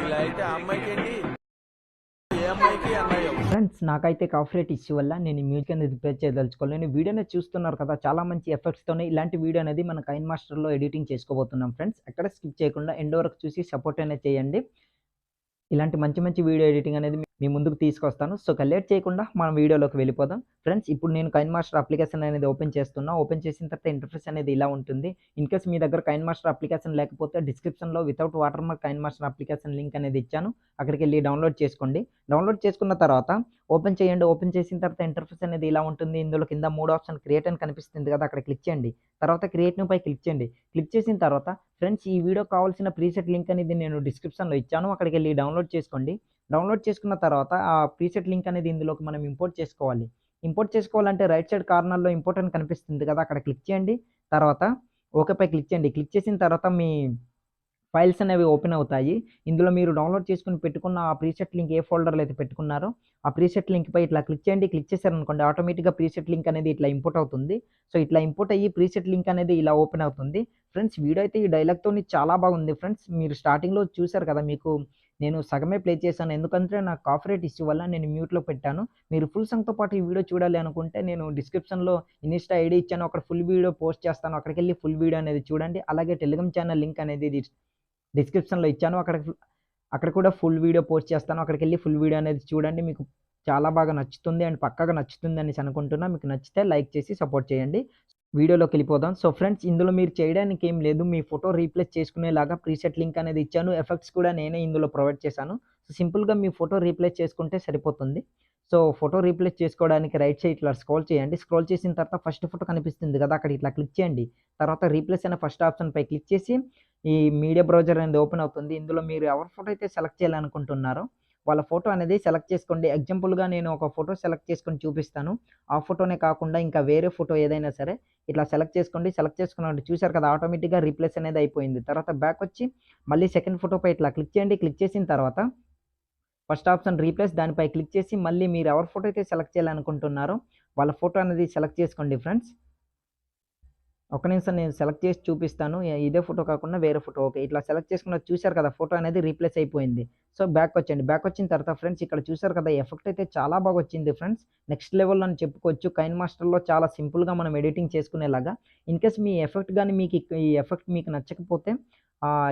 ఇలా అయితే ఆ అమ్మాయికి ఏంటి, ఏ అమ్మాయికి అన్నయ్య. ఫ్రెండ్స్ నాకైతే కాపీరైట్ ఇష్యూ వల్ల నేను ఈ మ్యూజిక్ అనేది రిపేర్ చేయదలుచుకోవాలి. నేను వీడియో అనేది చూస్తున్నారు కదా, చాలా మంచి ఎఫెక్ట్స్తోనే ఇలాంటి వీడియో అనేది మన కైన్ మాస్టర్లో ఎడిటింగ్ చేసుకోబోతున్నాం ఫ్రెండ్స్. ఎక్కడ స్కిప్ చేయకుండా ఎండ్ వరకు చూసి సపోర్ట్ అనేది చేయండి. ఇలాంటి మంచి మంచి వీడియో ఎడిటింగ్ అనేది మీ ముందుకు తీసుకొస్తాను. సో లేట్ చేయకుండా మనం వీడియోలోకి వెళ్ళిపోదాం. ఫ్రెండ్స్ ఇప్పుడు నేను కైన్ మాస్టర్ అప్లికేషన్ అనేది ఓపెన్ చేస్తున్నా. ఓపెన్ చేసిన తర్వాత ఇంటర్ఫేస్ అనేది ఇలా ఉంటుంది. ఇన్కేస్ మీ దగ్గర కైన్ మాస్టర్ అప్లికేషన్ లేకపోతే డిస్క్రిప్షన్లో without water mark KineMaster application link అనేది ఇచ్చాను. అక్కడికి వెళ్ళి డౌన్లోడ్ చేసుకోండి. డౌన్లోడ్ చేసుకున్న తర్వాత ఓపెన్ చేయండి. ఓపెన్ చేసిన తర్వాత ఇంటర్ఫేస్ అనేది ఇలా ఉంటుంది. ఇందులో కింద 3 ఆప్షన్ క్రియేట్ అని కనిపిస్తుంది కదా, అక్కడ క్లిక్ చేయండి. తర్వాత క్రియేట్ న్యూ పై క్లిక్ చేయండి. క్లిక్ చేసిన తర్వాత ఫ్రెండ్స్ ఈ వీడియో కావాల్సిన ప్రీసెట్ లింక్ అనేది నేను డిస్క్రిప్షన్లో ఇచ్చాను. అక్కడికి వెళ్ళి డౌన్లోడ్ చేసుకోండి. డౌన్లోడ్ చేసుకున్న తర్వాత ఆ ప్రీసెట్ లింక్ అనేది ఇందులోకి మనం ఇంపోర్ట్ చేసుకోవాలి. ఇంపోర్ట్ చేసుకోవాలంటే రైట్ సైడ్ కార్నర్లో ఇంపోర్ట్ అని కనిపిస్తుంది కదా, అక్కడ క్లిక్ చేయండి. తర్వాత ఓకేపై క్లిక్ చేయండి. క్లిక్ చేసిన తర్వాత మీ ఫైల్స్ అనేవి ఓపెన్ అవుతాయి. ఇందులో మీరు డౌన్లోడ్ చేసుకుని పెట్టుకున్న ఆ ప్రీసెట్ లింక్ ఏ ఫోల్డర్లో అయితే పెట్టుకున్నారో ఆ ప్రీసెట్ లింక్పై ఇట్లా క్లిక్ చేయండి. క్లిక్ చేశారనుకోండి ఆటోమేటిక్గా ప్రీసెట్ లింక్ అనేది ఇట్లా ఇంపోర్ట్ అవుతుంది. సో ఇట్లా ఇంపోర్ట్ అయ్యి ప్రీసెట్ లింక్ అనేది ఇలా ఓపెన్ అవుతుంది. ఫ్రెండ్స్ వీడియో అయితే ఈ డైలాగ్తోని చాలా బాగుంది ఫ్రెండ్స్. మీరు స్టార్టింగ్లో చూశారు కదా, మీకు నేను సగమే ప్లే చేశాను. ఎందుకంటే నాకు కాపీరైట్ ఇష్యూ వల్ల నేను మ్యూట్లో పెట్టాను. మీరు ఫుల్ సాంగ్తో పాటు ఈ వీడియో చూడాలి అనుకుంటే నేను డిస్క్రిప్షన్లో ఇన్స్టా ఐడి ఇచ్చాను. అక్కడ ఫుల్ వీడియో పోస్ట్ చేస్తాను. అక్కడికి వెళ్ళి ఫుల్ వీడియో అనేది చూడండి. అలాగే టెలిగ్రామ్ ఛానల్ లింక్ అనేది డిస్క్రిప్షన్లో ఇచ్చాను. అక్కడ కూడా ఫుల్ వీడియో పోస్ట్ చేస్తాను. అక్కడికి వెళ్ళి ఫుల్ వీడియో అనేది చూడండి. మీకు చాలా బాగా నచ్చుతుంది అండ్ పక్కాగా నచ్చుతుంది అనేసి అనుకుంటున్నా. మీకు నచ్చితే లైక్ చేసి సపోర్ట్ చేయండి. వీడియోలోకి వెళ్ళిపోదాం. సో ఫ్రెండ్స్ ఇందులో మీరు చేయడానికి ఏం లేదు, మీ ఫోటో రీప్లేస్ చేసుకునేలాగా ప్రీసెట్ లింక్ అనేది ఇచ్చాను. ఎఫెక్ట్స్ కూడా నేనే ఇందులో ప్రొవైడ్ చేశాను. సో సింపుల్గా మీ ఫోటో రీప్లేస్ చేసుకుంటే సరిపోతుంది. సో ఫోటో రీప్లేస్ చేసుకోవడానికి రైట్ సైడ్ ఇట్లా స్క్రోల్ చేయండి. స్క్రోల్ చేసిన తర్వాత ఫస్ట్ ఫోటో కనిపిస్తుంది కదా, అక్కడ ఇట్లా క్లిక్ చేయండి. తర్వాత రీప్లేస్ అనే ఫస్ట్ ఆప్షన్పై క్లిక్ చేసి ఈ మీడియా బ్రౌజర్ అనేది ఓపెన్ అవుతుంది. ఇందులో మీరు ఎవరి ఫోటో అయితే సెలెక్ట్ చేయాలనుకుంటున్నారో వాళ్ళ ఫోటో అనేది సెలెక్ట్ చేసుకోండి. ఎగ్జాంపుల్గా నేను ఒక ఫోటో సెలెక్ట్ చేసుకొని చూపిస్తాను. ఆ ఫోటోనే కాకుండా ఇంకా వేరే ఫోటో ఏదైనా సరే ఇట్లా సెలెక్ట్ చేసుకోండి. సెలెక్ట్ చేసుకున్నట్టు చూశారు కదా, ఆటోమేటిక్గా రీప్లేస్ అనేది అయిపోయింది. తర్వాత బ్యాక్ వచ్చి మళ్ళీ సెకండ్ ఫోటోపై ఇట్లా క్లిక్ చేయండి. క్లిక్ చేసిన తర్వాత ఫస్ట్ ఆప్షన్ రీప్లేస్ దానిపై క్లిక్ చేసి మళ్ళీ మీరు ఎవరి ఫోటో అయితే సెలెక్ట్ చేయాలనుకుంటున్నారో వాళ్ళ ఫోటో అనేది సెలెక్ట్ చేసుకోండి ఫ్రెండ్స్. ఒక నిమిషం నేను సెలెక్ట్ చేసి చూపిస్తాను. ఇదే ఫోటో కాకుండా వేరే ఫోటో. ఓకే, ఇట్లా సెలెక్ట్ చేసుకున్నది చూశారు కదా, ఫోటో అనేది రీప్లేస్ అయిపోయింది. సో బ్యాక్ వచ్చండి. బ్యాక్ వచ్చిన తర్వాత ఫ్రెండ్స్ ఇక్కడ చూశారు కదా, ఎఫెక్ట్ అయితే చాలా బాగా వచ్చింది ఫ్రెండ్స్. నెక్స్ట్ లెవెల్ అని చెప్పుకోవచ్చు. కైన్ మాస్టర్లో చాలా సింపుల్గా మనం ఎడిటింగ్ చేసుకునేలాగా. ఇన్కేస్ మీ ఎఫెక్ట్ కానీ మీకు ఈ ఎఫెక్ట్ మీకు నచ్చకపోతే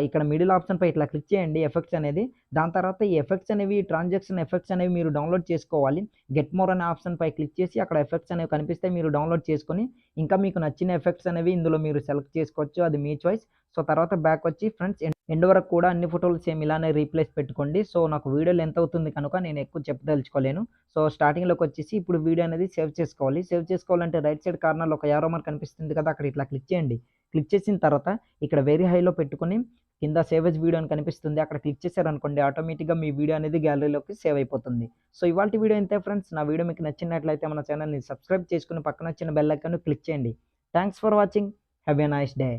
ఇక్కడ మిడిల్ ఆప్షన్పై ఇట్లా క్లిక్ చేయండి ఎఫెక్ట్స్ అనేది. దాని తర్వాత ఈ ఎఫెక్ట్స్ అనేవి ట్రాన్సాక్షన్ ఎఫెక్ట్స్ అనేవి మీరు డౌన్లోడ్ చేసుకోవాలి. గెట్ మోర్ అనే ఆప్షన్పై క్లిక్ చేసి అక్కడ ఎఫెక్ట్స్ అనేవి కనిపిస్తే మీరు డౌన్లోడ్ చేసుకొని ఇంకా మీకు నచ్చిన ఎఫెక్ట్స్ అనేవి ఇందులో మీరు సెలెక్ట్ చేసుకోవచ్చు. అది మీ చాయిస్. సో తర్వాత బ్యాక్ వచ్చి ఫ్రెండ్స్ ఎండ్ వరకు కూడా అన్ని ఫోటోలు సేమ్ ఇలానే రీప్లేస్ పెట్టుకోండి. సో నాకు వీడియో లెంత్ అవుతుంది కనుక నేను ఎక్కువ చెప్పదలుచుకోలేను. సో స్టార్టింగ్లోకి వచ్చేసి ఇప్పుడు వీడియో అనేది సేవ్ చేసుకోవాలి. సేవ్ చేసుకోవాలంటే రైట్ సైడ్ కార్నర్లో ఒక యారో మార్క్ కనిపిస్తుంది కదా, అక్కడ ఇట్లా క్లిక్ చేయండి. క్లిక్ చేసిన తర్వాత ఇక్కడ వెరీ హైలో పెట్టుకొని కింద సేవ్ ఎస్ వీడియో అని కనిపిస్తుంది, అక్కడ క్లిక్ చేశారనుకోండి ఆటోమేటిక్గా మీ వీడియో అనేది గ్యాలరీలోకి సేవ్ అయిపోతుంది. సో ఇవాల్టి వీడియో ఇంతే ఫ్రెండ్స్. నా వీడియో మీకు నచ్చినట్లయితే మన ఛానల్ని సబ్స్క్రైబ్ చేసుకుని పక్కన వచ్చిన బెల్ ఐకాన్ క్లిక్ చేయండి. Thanks for watching. Have a nice day.